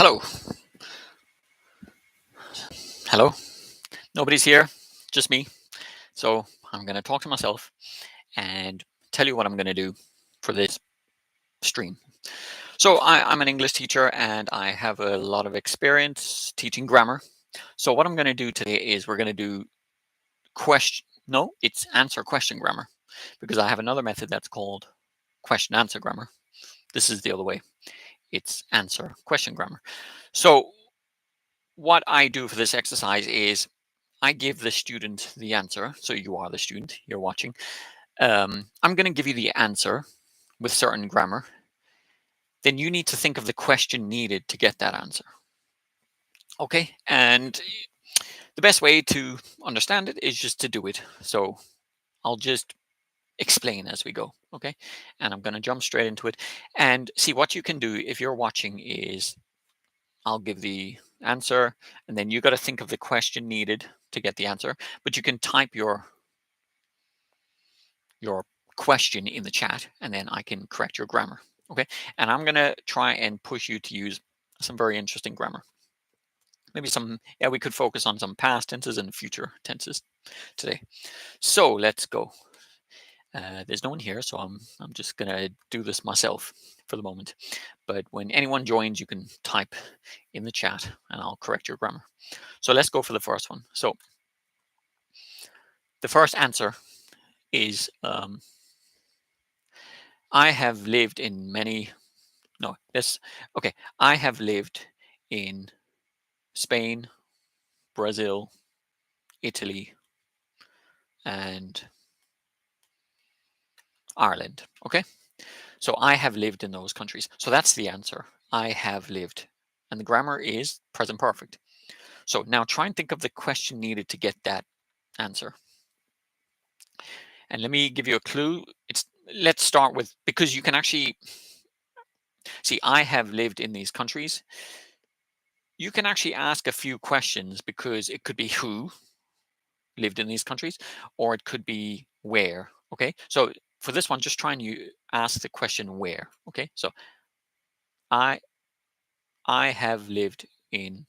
Hello. Hello. Nobody's here, just me. So I'm going to talk to myself and tell you what I'm going to do for this stream. So I'm an English teacher and I have a lot of experience teaching grammar. So what I'm going to do today is we're going to do it's answer question grammar, because I have another method that's called question answer grammar. This is the other way. It's answer question grammar. So what I do for this exercise is I give the student the answer. So you are the student, you're watching. I'm going to give you the answer with certain grammar. Then you need to think of the question needed to get that answer. Okay. And the best way to understand it is just to do it. So I'll just explain as we go. Okay. And I'm going to jump straight into it. And see, what you can do if you're watching is I'll give the answer, and then you got to think of the question needed to get the answer. But you can type your question in the chat, and then I can correct your grammar. Okay. And I'm going to try and push you to use some very interesting grammar. Maybe we could focus on some past tenses and future tenses today. So let's go. There's no one here, so I'm just going to do this myself for the moment. But when anyone joins, you can type in the chat and I'll correct your grammar. So let's go for the first one. So the first answer is I have lived in many. No, this. Okay, I have lived in Spain, Brazil, Italy, and Ireland. Okay, so I have lived in those countries. So that's the answer. I have lived. And the grammar is present perfect. So now try and think of the question needed to get that answer. And let me give you a clue. Let's start with, because you can actually see I have lived in these countries. You can actually ask a few questions, because it could be who lived in these countries, or it could be where. Okay, so for this one, just try and you ask the question where. Okay, so I have lived in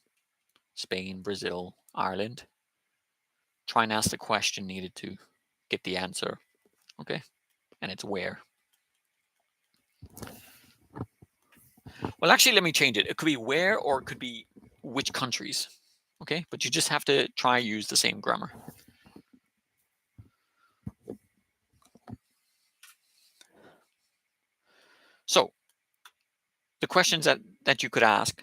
Spain, Brazil, Ireland. Try and ask the question needed to get the answer. Okay, and it's where. Well, actually, let me change it. It could be where, or it could be which countries. Okay, but you just have to try use the same grammar. So the questions that you could ask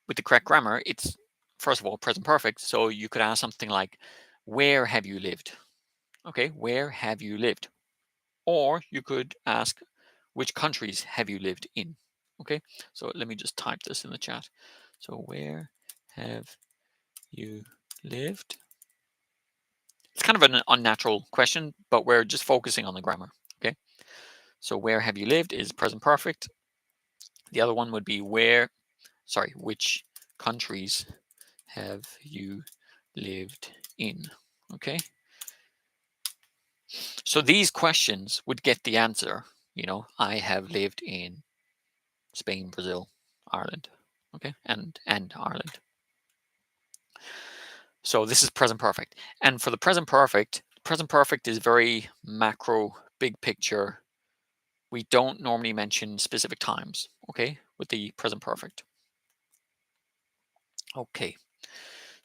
with the correct grammar, it's first of all present perfect. So you could ask something like, where have you lived? Okay, where have you lived? Or you could ask, which countries have you lived in? Okay, so let me just type this in the chat. So where have you lived? It's kind of an unnatural question, but we're just focusing on the grammar. Okay, so where have you lived is present perfect. The other one would be which countries have you lived in? Okay, so these questions would get the answer. I have lived in Spain, Brazil, Ireland. Okay, and Ireland. So this is present perfect. And for the present perfect is very macro, big picture. We don't normally mention specific times, okay, with the present perfect. Okay,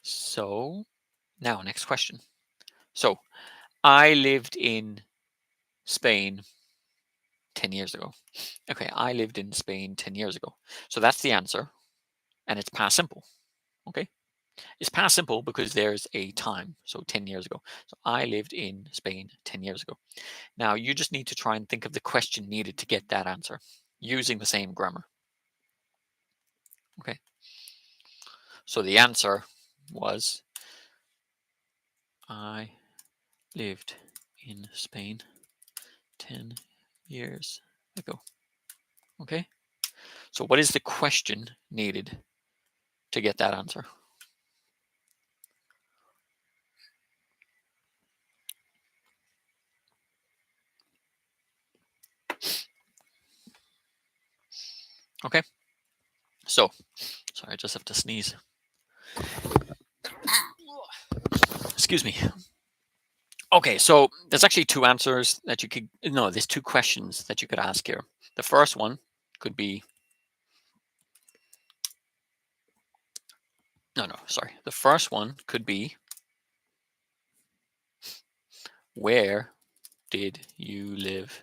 so now next question. So I lived in Spain 10 years ago. Okay, I lived in Spain 10 years ago. So that's the answer, and it's past simple. Okay, it's past simple because there's a time. So 10 years ago. So I lived in Spain 10 years ago. Now you just need to try and think of the question needed to get that answer using the same grammar. Okay, so the answer was I lived in Spain 10 years ago. Okay, so what is the question needed to get that answer? Okay, So, sorry, I just have to sneeze. Excuse me. Okay, so there's actually two answers that you could, no, there's two questions that you could ask here. The first one could be, sorry. The first one could be, where did you live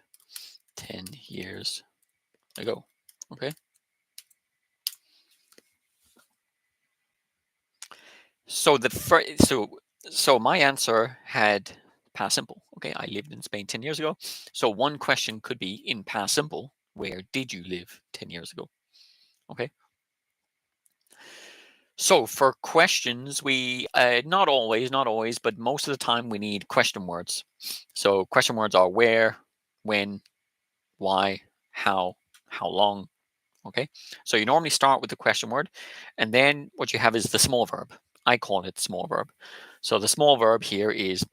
10 years ago? Okay. So the first, so my answer had past simple. Okay, I lived in Spain 10 years ago. So one question could be in past simple, where did you live 10 years ago? Okay. So for questions, we not always, but most of the time we need question words. So question words are where, when, why, how long. Okay. So you normally start with the question word, and then what you have is the small verb. I call it small verb. So the small verb here is,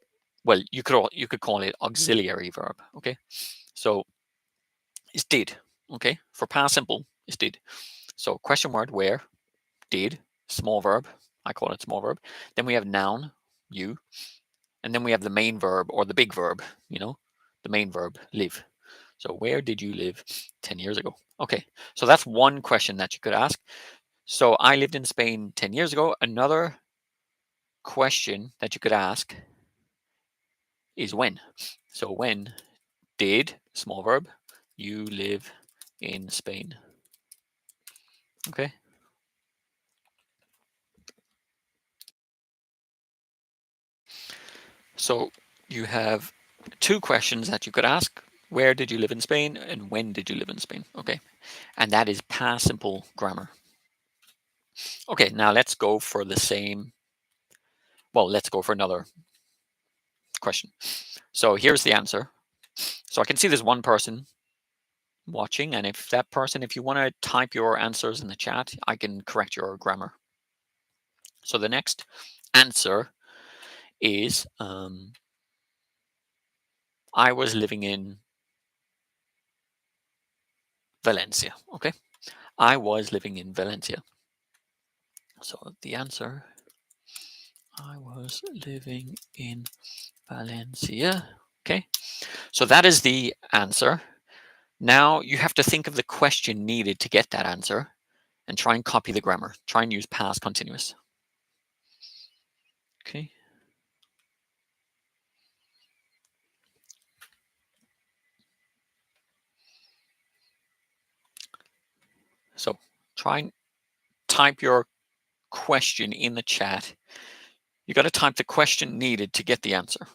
well, you could call it auxiliary verb. Okay. So it's did. Okay. For past simple, it's did. So question word where, did, small verb. I call it small verb. Then we have noun, you, and then we have the main verb or the big verb, the main verb, live. So where did you live 10 years ago? Okay, so that's one question that you could ask. So I lived in Spain 10 years ago. Another question that you could ask is when. So when did, small verb, you live in Spain? Okay. So you have two questions that you could ask. Where did you live in Spain and when did you live in Spain? Okay. And that is past simple grammar. Okay, now let's go for the same. Well, let's go for another question. So here's the answer. So I can see there's one person watching, and if you want to type your answers in the chat, I can correct your grammar. So the next answer is I was living in Valencia. Okay, I was living in Valencia. So the answer, I was living in Valencia. Okay, so that is the answer. Now you have to think of the question needed to get that answer and try and copy the grammar. Try and use past continuous. Okay. So try and type your question in the chat. You got to type the question needed to get the answer.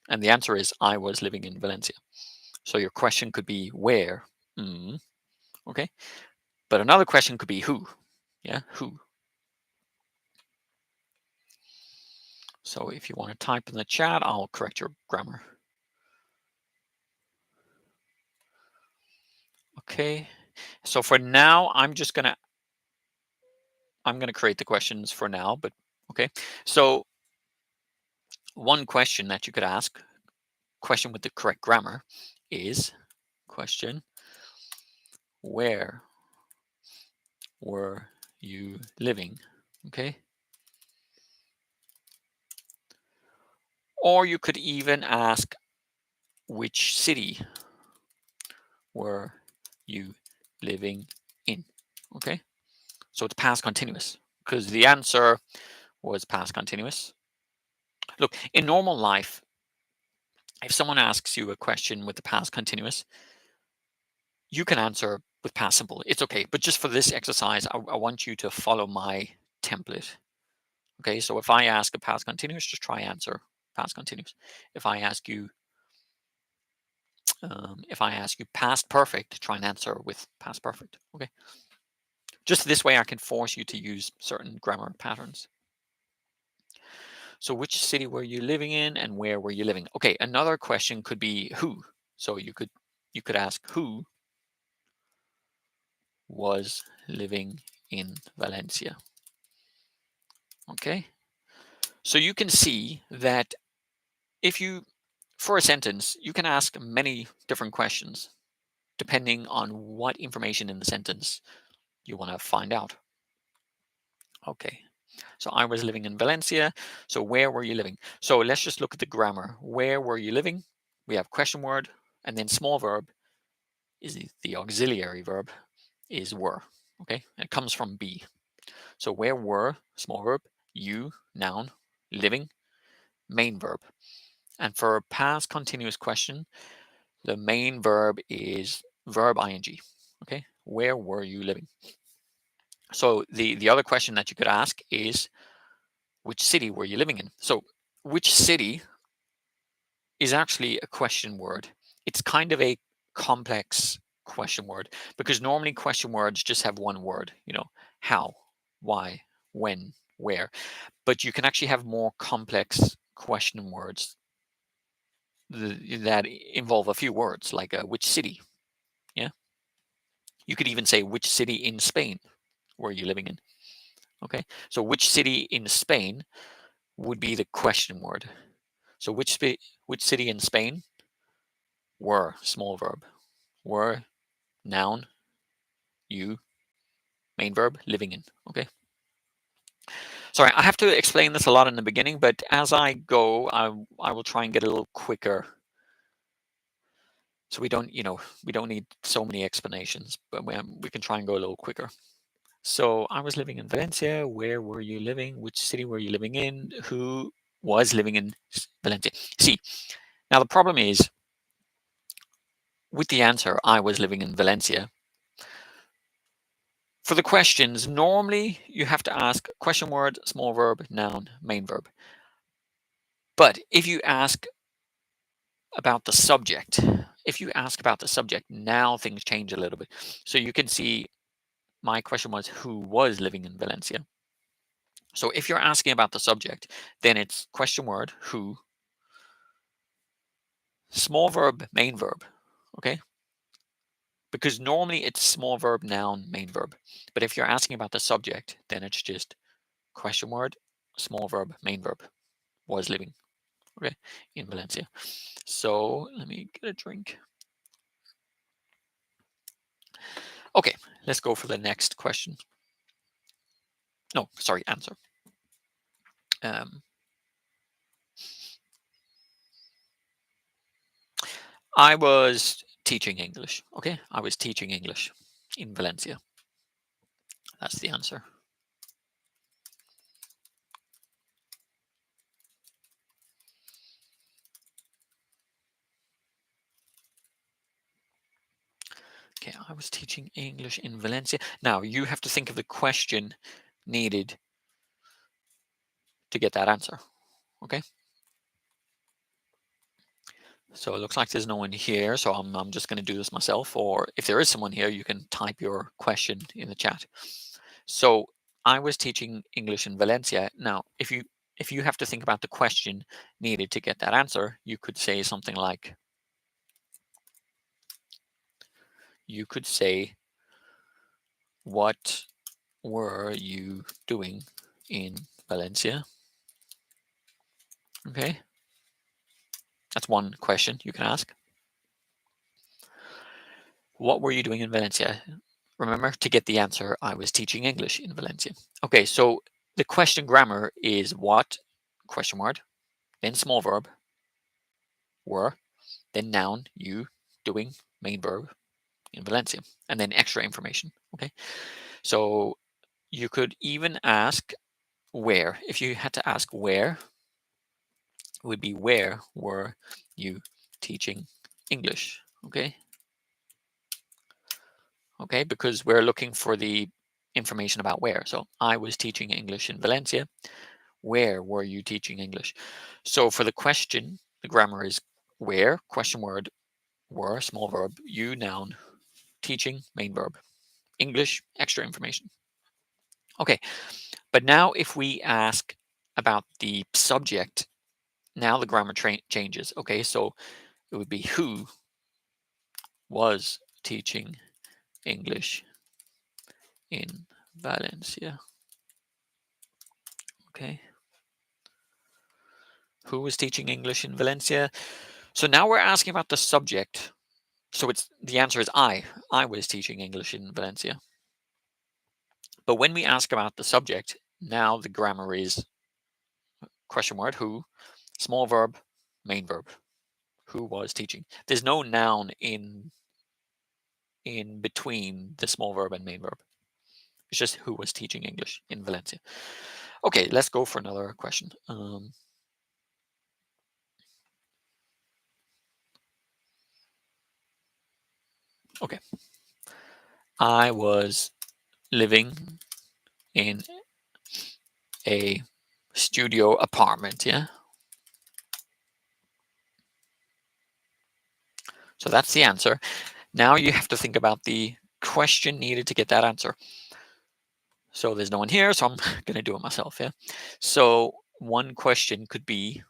And the answer is I was living in Valencia. So your question could be where? Okay. But another question could be who? Yeah, who? So if you want to type in the chat, I'll correct your grammar. Okay. So for now, I'm going to create the questions for now, but okay. So one question that you could ask, question with the correct grammar, is question, where were you living? Okay. Or you could even ask, which city were you living in? Okay. So it's past continuous because the answer was past continuous. Look, in normal life, if someone asks you a question with the past continuous, you can answer with past simple. It's okay. But just for this exercise, I want you to follow my template. Okay. So if I ask a past continuous, just try answer past continuous. If I ask you past perfect, try and answer with past perfect. Okay. Just this way I can force you to use certain grammar patterns. So which city were you living in and where were you living? Okay, another question could be who. So you could ask who was living in Valencia. Okay. So you can see that for a sentence, you can ask many different questions depending on what information in the sentence you want to find out. Okay, so I was living in Valencia. So where were you living? So let's just look at the grammar. Where were you living? We have question word, and then small verb is the auxiliary verb is were. Okay, and it comes from be. So where were, small verb, you, noun, living, main verb. And for a past continuous question, the main verb is verb ing. Okay, where were you living? So the other question that you could ask is, which city were you living in? So which city is actually a question word. It's kind of a complex question word because normally question words just have one word, how, why, when, where. But you can actually have more complex question words that involve a few words, like which city. Yeah. You could even say which city in Spain were you living in. Okay. So which city in Spain would be the question word. So which city in Spain? Were, small verb. Were, noun, you, main verb, living in. Okay. Sorry, I have to explain this a lot in the beginning, but as I go, I will try and get a little quicker. So we don't need so many explanations, but we can try and go a little quicker. So I was living in Valencia. Where were you living? Which city were you living in? Who was living in Valencia? See, now the problem is with the answer, I was living in Valencia. For the questions, normally you have to ask question word, small verb, noun, main verb. But if you ask about the subject, now things change a little bit. So you can see my question was who was living in Valencia. So if you're asking about the subject, then it's question word, who, small verb, main verb. Okay. Because normally it's small verb, noun, main verb. But if you're asking about the subject, then it's just question word, small verb, main verb, was living, okay, in Valencia. So let me get a drink. Okay, let's go for the next question. No, sorry, answer. I was teaching English. Okay, I was teaching English in Valencia. That's the answer. Okay, I was teaching English in Valencia. Now you have to think of the question needed to get that answer. Okay. So it looks like there's no one here, so I'm just going to do this myself. Or if there is someone here, you can type your question in the chat. So I was teaching English in Valencia. Now, if you have to think about the question needed to get that answer, you could say something like, what were you doing in Valencia? Okay, that's one question you can ask. What were you doing in Valencia? Remember, to get the answer, I was teaching English in Valencia. Okay, so the question grammar is what, question word, then small verb, were, then noun, you, doing, main verb, in Valencia, and then extra information. Okay, so you could even ask where. If you had to ask where, it would be where were you teaching English? Okay. Okay, because we're looking for the information about where. So I was teaching English in Valencia. Where were you teaching English? So for the question, the grammar is where, question word, were, small verb, you, noun, teaching, main verb, English, extra information. Okay, but now if we ask about the subject, now the grammar changes. Okay, so it would be who was teaching English in Valencia. Okay. Who was teaching English in Valencia? So now we're asking about the subject. So the answer is I. I was teaching English in Valencia. But when we ask about the subject, Now the grammar is question word, who, small verb, main verb. Who was teaching? There's no noun in between the small verb and main verb. It's just who was teaching English in Valencia. Okay, let's go for another question. Okay. I was living in a studio apartment, yeah? So that's the answer. Now you have to think about the question needed to get that answer. So there's no one here, so I'm going to do it myself, yeah? So one question could be,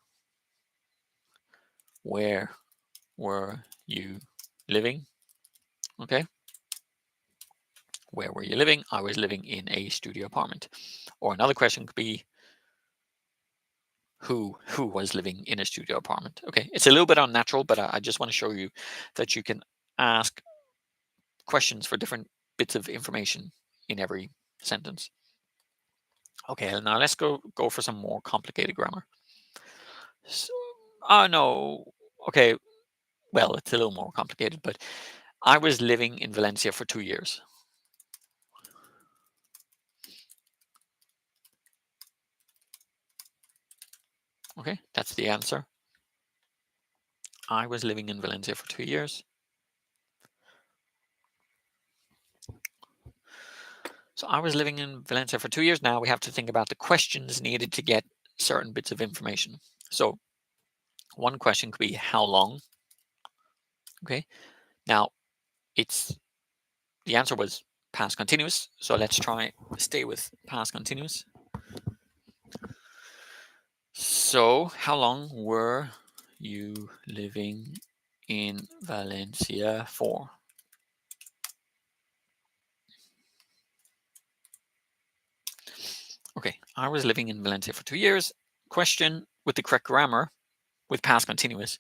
where were you living? Okay. Where were you living? I was living in a studio apartment. Or another question could be, who was living in a studio apartment? Okay, it's a little bit unnatural, but I just want to show you that you can ask questions for different bits of information in every sentence. Okay, now let's go for some more complicated grammar. So, no, okay, well, it's a little more complicated, but I was living in Valencia for 2 years. Okay, that's the answer. I was living in Valencia for 2 years. So I was living in Valencia for 2 years. Now we have to think about the questions needed to get certain bits of information. So one question could be, how long? Okay. Now the answer was past continuous. So let's try stay with past continuous. So how long were you living in Valencia for? Okay, I was living in Valencia for 2 years. Question with the correct grammar with past continuous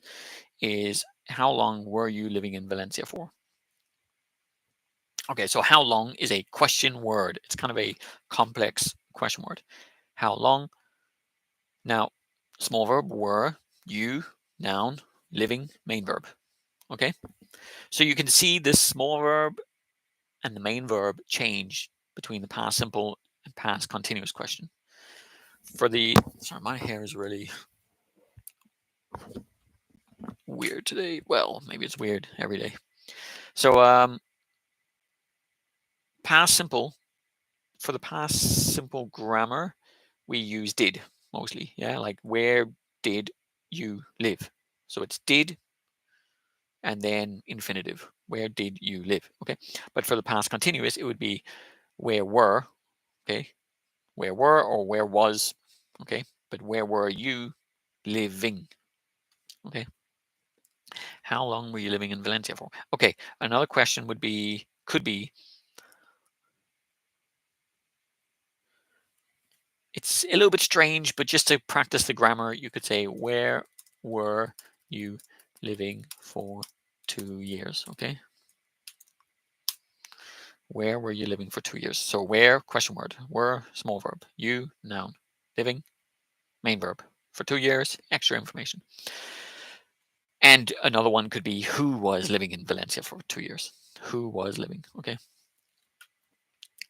is, how long were you living in Valencia for? Okay, so how long is a question word. It's kind of a complex question word. How long? Now, small verb, were, you, noun, living, main verb. Okay, so you can see this small verb and the main verb change between the past simple and past continuous question. Sorry, my hair is really weird today. Well, maybe it's weird every day. So past simple, for the past simple grammar, we use did mostly. Yeah, like where did you live? So it's did and then infinitive. Where did you live? Okay. But for the past continuous, it would be where were, okay? Where were or where was, okay? But where were you living? Okay. How long were you living in Valencia for? Okay. Another question could be, it's a little bit strange, but just to practice the grammar, you could say, where were you living for 2 years? Okay. Where were you living for 2 years? So where, question word, were, small verb, you, noun, living, main verb. For 2 years, extra information. And another one could be, who was living in Valencia for 2 years? Who was living? Okay.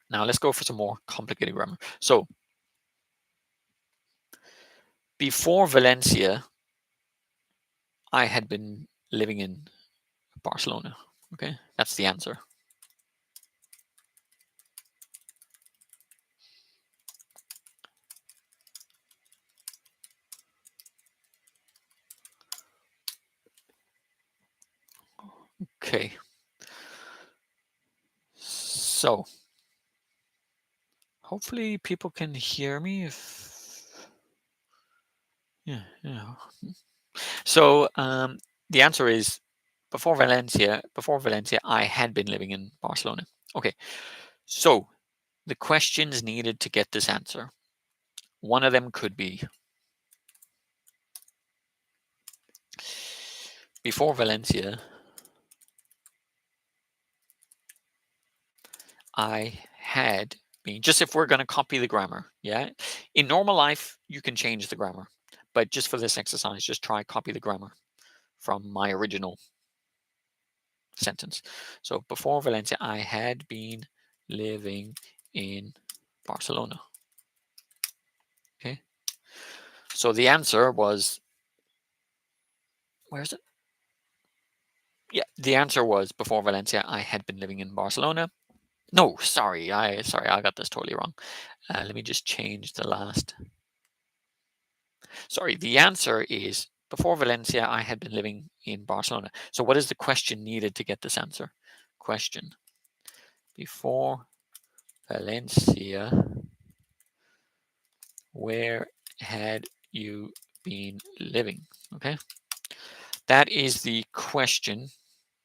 Now let's go for some more complicated grammar. So before Valencia, I had been living in Barcelona. Okay, that's the answer. Okay. So hopefully people can hear me. Yeah. So the answer is before Valencia, I had been living in Barcelona. Okay. So the questions needed to get this answer. One of them could be, before Valencia, I had been, just if we're going to copy the grammar. Yeah. In normal life, you can change the grammar, but just for this exercise, just try copy the grammar from my original sentence. So before Valencia, I had been living in Barcelona. Okay. So the answer was, where is it? Yeah, the answer was before Valencia, I had been living in Barcelona. No, sorry, I got this totally wrong. Let me just change the last. Sorry, the answer is before Valencia, I had been living in Barcelona. So what is the question needed to get this answer? Question. Before Valencia, where had you been living? Okay. That is the question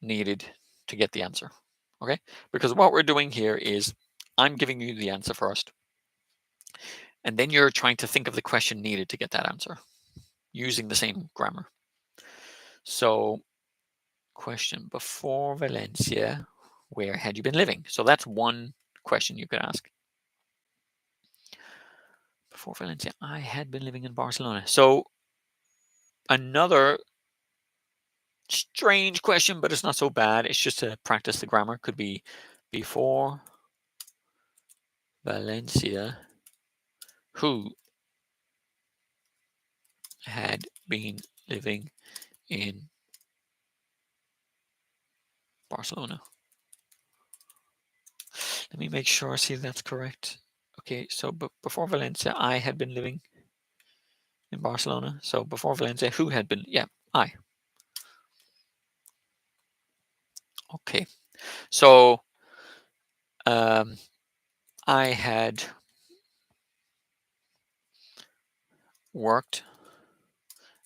needed to get the answer. Okay. Because what we're doing here is I'm giving you the answer first. And then you're trying to think of the question needed to get that answer using the same grammar. So, question, before Valencia, where had you been living? So that's one question you could ask. Before Valencia, I had been living in Barcelona. So another strange question, but it's not so bad. It's just to practice the grammar. Could be before Valencia, who had been living in Barcelona. Let me make sure I see that's correct. Okay, so before Valencia, I had been living in Barcelona. So before Valencia, who had been? Yeah, I. Okay, so I had worked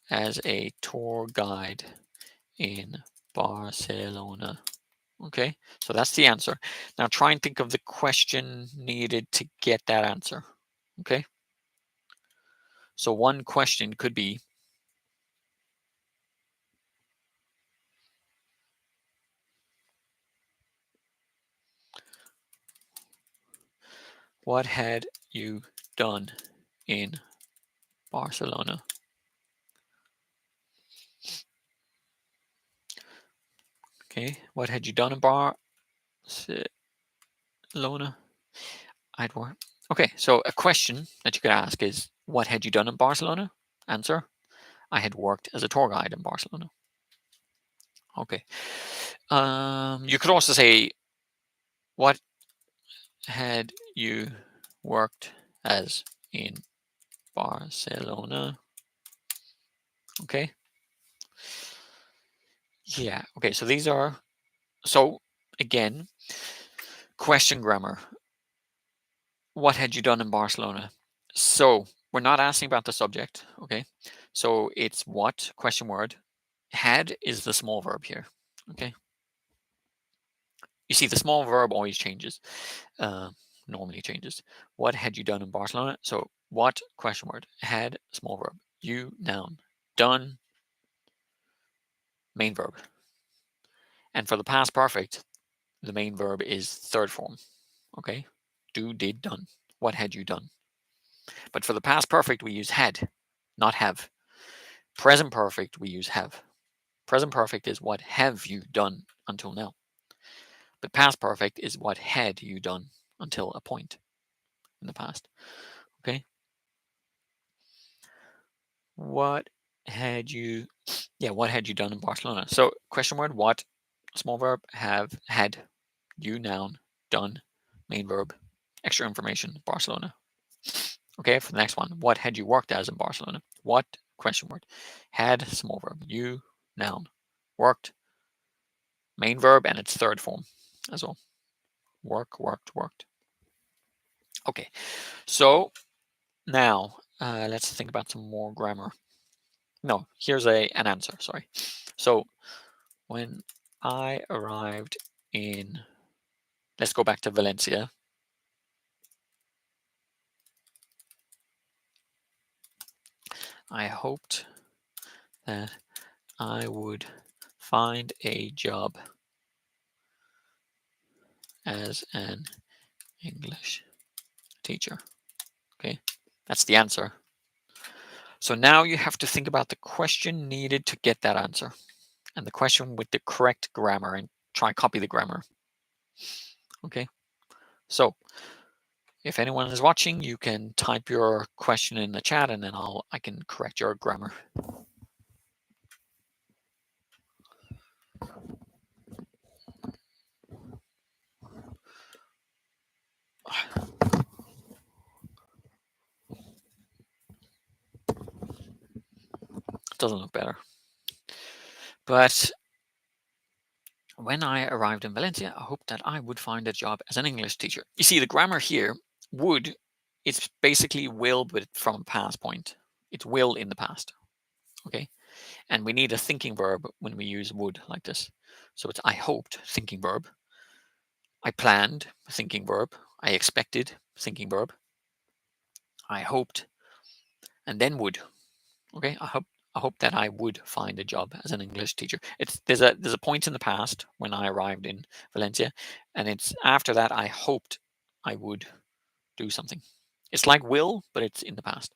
as a tour guide in Barcelona. Okay, so that's the answer. Now try and think of the question needed to get that answer. Okay, so one question could be, what had you done in Barcelona? Okay, what had you done in Barcelona? I'd work. Okay, so a question that you could ask is, what had you done in Barcelona? Answer, I had worked as a tour guide in Barcelona. Okay. You could also say, what had you worked as in Barcelona? Okay. Yeah. Okay. So these are, so again, question grammar. What had you done in Barcelona? So we're not asking about the subject. Okay. So it's what, question word. Had is the small verb here. Okay. You see, the small verb always changes. Normally changes. What had you done in Barcelona? So what, question word. Had, small verb. You, noun. Done, main verb. And for the past perfect, the main verb is third form. Okay. Do, did, done. What had you done? But for the past perfect, we use had, not have. Present perfect, we use have. Present perfect is what have you done until now. But past perfect is what had you done until a point in the past. Okay. What had you, what had you done in Barcelona? So question word, what, small verb, have, had, you, noun, done, main verb, extra information, Barcelona. Okay, for the next one, what had you worked as in Barcelona? What, question word, had, small verb, you, noun, worked, main verb, and its third form as well. Work, worked, worked. Okay, so now let's think about some more grammar. No, here's an answer, sorry. So when I arrived in, let's go back to Valencia. I hoped that I would find a job as an English teacher. Okay, that's the answer. So now you have to think about the question needed to get that answer, and the question with the correct grammar, and try and copy the grammar. Okay, so if anyone is watching, you can type your question in the chat, and then I can correct your grammar. Doesn't look better. But when I arrived in Valencia, I hoped that I would find a job as an English teacher. You see, the grammar here, would, it's basically will, but from a past point. It's will in the past. Okay, and we need a thinking verb when we use would like this. So it's I hoped, thinking verb. I planned, thinking verb. I expected, thinking verb. I hoped, and then would. Okay, I hope that I would find a job as an English teacher. There's a point in the past when I arrived in Valencia, and it's after that I hoped I would do something. It's like will, but it's in the past.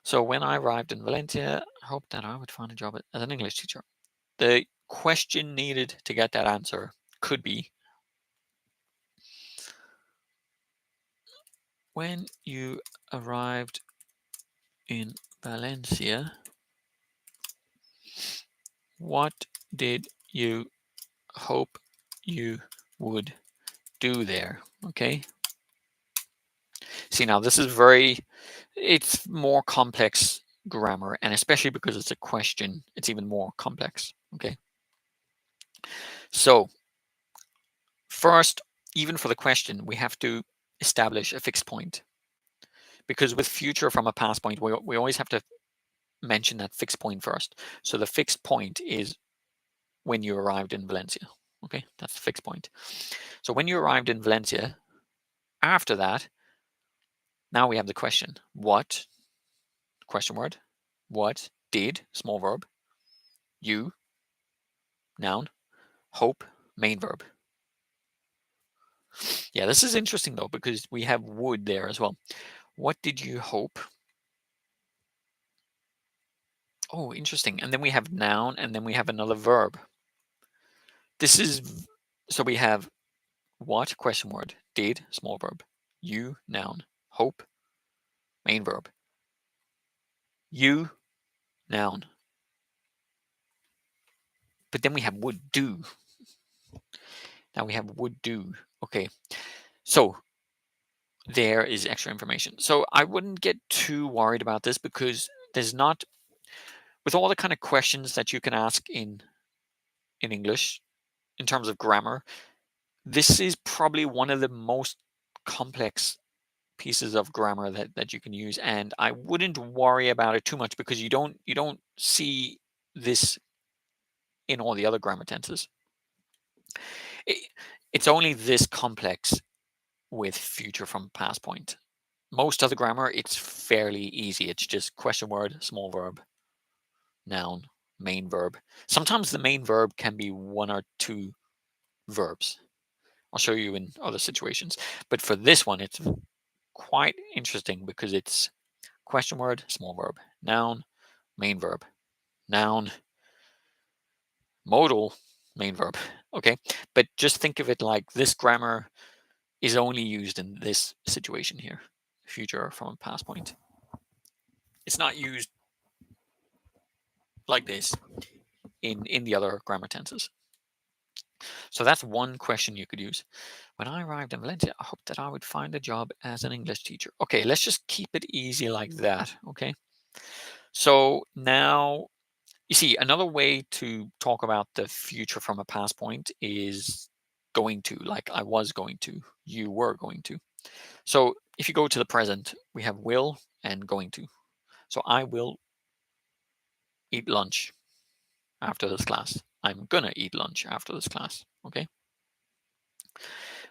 So when I arrived in Valencia, I hoped that I would find a job as an English teacher. The question needed to get that answer could be, when you arrived in Valencia, what did you hope you would do there? Okay. See, now this is it's more complex grammar, and especially because it's a question, it's even more complex. Okay. So first, even for the question, we have to establish a fixed point, because with future from a past point, we always have to mention that fixed point first. So the fixed point is when you arrived in Valencia. Okay, that's the fixed point. So when you arrived in Valencia, after that, now we have the question. What, question word, what did, small verb, you, noun, hope, main verb. Yeah, this is interesting though, because we have would there as well. What did you hope? Oh, interesting. And then we have noun, and then we have another verb. This is, so we have what, question word, did, small verb, you, noun, hope, main verb, you, noun. But then we have would do. Now we have would do. Okay, so there is extra information. So I wouldn't get too worried about this, because there's not, with all the kind of questions that you can ask in English in terms of grammar, this is probably one of the most complex pieces of grammar that you can use, and I wouldn't worry about it too much, because you don't see this in all the other grammar tenses. It's only this complex with future from past point. Most other grammar, it's fairly easy. It's just question word, small verb, noun, main verb. Sometimes the main verb can be one or two verbs. I'll show you in other situations. But for this one, it's quite interesting, because it's question word, small verb, noun, main verb, noun, modal, main verb. Okay, but just think of it like this grammar is only used in this situation here, future from a past point. It's not used like this in the other grammar tenses. So that's one question you could use. When I arrived in Valencia, I hoped that I would find a job as an English teacher. Okay, let's just keep it easy like that. Okay. So now, you see, another way to talk about the future from a past point is going to, like I was going to, you were going to. So if you go to the present, we have will and going to. So I will eat lunch after this class. I'm gonna eat lunch after this class. Okay.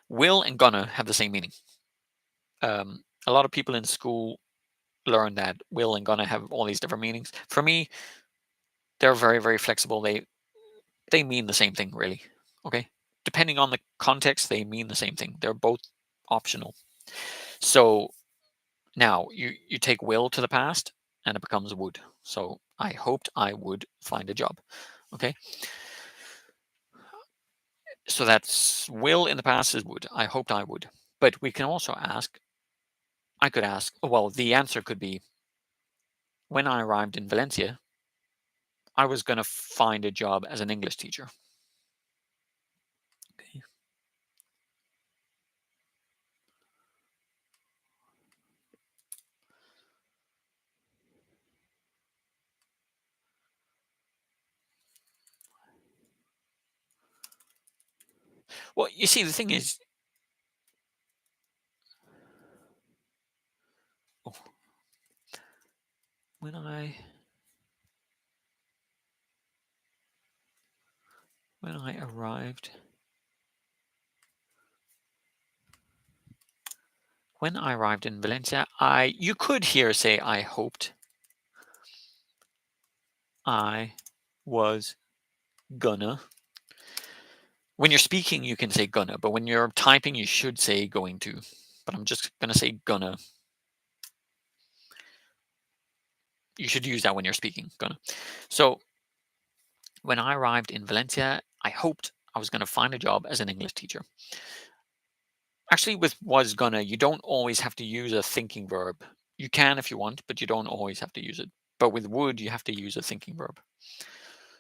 Will and gonna have the same meaning. A lot of people in school learn that will and gonna have all these different meanings. For me, they're very, very flexible. They mean the same thing, really. Okay. Depending on the context, they mean the same thing. They're both optional. So now you take will to the past and it becomes would. So I hoped I would find a job. Okay. So that's will in the past is would. I hoped I would. But we can also ask, I could ask, well, the answer could be when I arrived in Valencia, I was going to find a job as an English teacher. Okay. Well, you see, the thing is, oh, when I arrived, in Valencia, you could here say I hoped I was gonna. When you're speaking, you can say gonna, but when you're typing, you should say going to. But I'm just gonna say gonna. You should use that when you're speaking, gonna. So when I arrived in Valencia, I hoped I was gonna find a job as an English teacher. Actually, with was gonna, you don't always have to use a thinking verb. You can if you want, but you don't always have to use it. But with would, you have to use a thinking verb.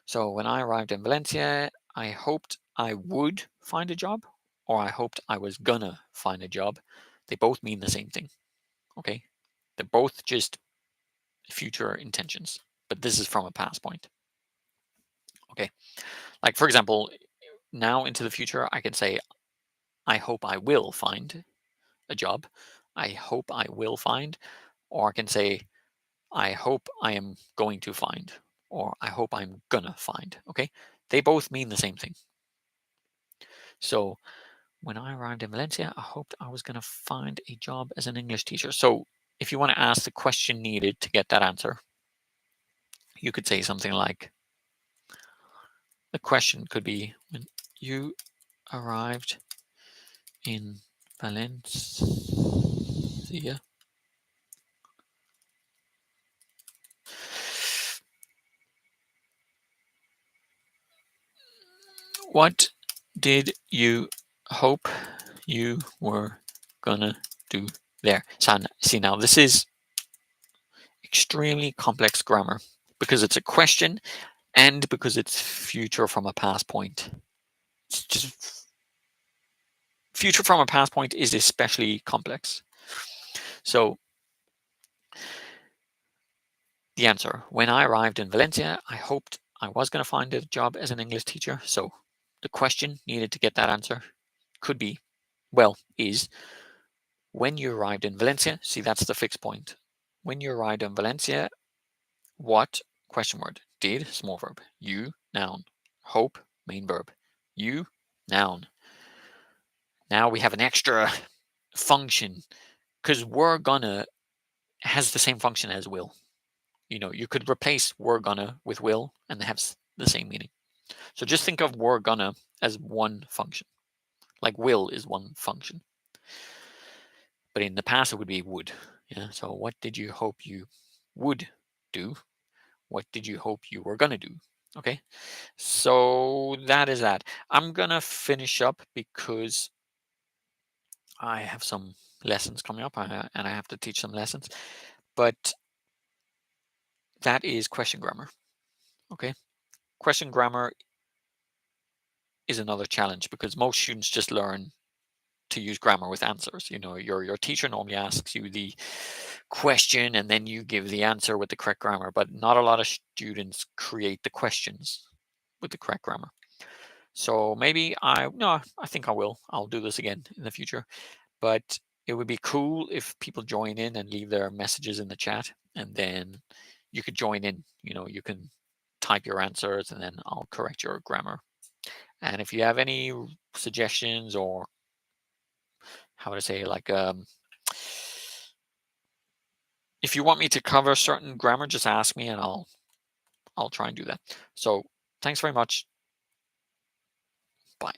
So when I arrived in Valencia, I hoped I would find a job, or I hoped I was gonna find a job. They both mean the same thing. Okay. They're both just future intentions, but this is from a past point. Okay. Like, for example, now into the future, I can say, I hope I will find a job. I hope I will find, or I can say, I hope I am going to find, or I hope I'm gonna find. Okay. They both mean the same thing. So when I arrived in Valencia, I hoped I was going to find a job as an English teacher. So if you want to ask the question needed to get that answer, you could say something like, the question could be, when you arrived in Valencia, what did you hope you were gonna do there? So, see, now this is extremely complex grammar because it's a question and because it's future from a past point. It's just future from a past point is especially complex. So the answer, when I arrived in Valencia, I hoped I was going to find a job as an English teacher. So the question needed to get that answer could be, well, is when you arrived in Valencia, see, that's the fixed point. When you arrived in Valencia, what, question word, did, small verb, you, noun, hope, main verb, you, noun. Now we have an extra function because we're gonna has the same function as will. You could replace we're gonna with will and they have the same meaning. So just think of we're gonna as one function, like will is one function. But in the past, it would be would. Yeah. So what did you hope you would do? What did you hope you were gonna do? Okay. So that is that. I'm gonna finish up because I have some lessons coming up and I have to teach some lessons. But that is question grammar. Okay. Question grammar is another challenge because most students just learn to use grammar with answers. Your teacher normally asks you the question and then you give the answer with the correct grammar, but not a lot of students create the questions with the correct grammar. So maybe no, I think I'll do this again in the future, but it would be cool if people join in and leave their messages in the chat, and then you could join in. You can type your answers and then I'll correct your grammar. And if you have any suggestions, or how would I say, like, if you want me to cover certain grammar, just ask me and I'll try and do that. So thanks very much. Bye.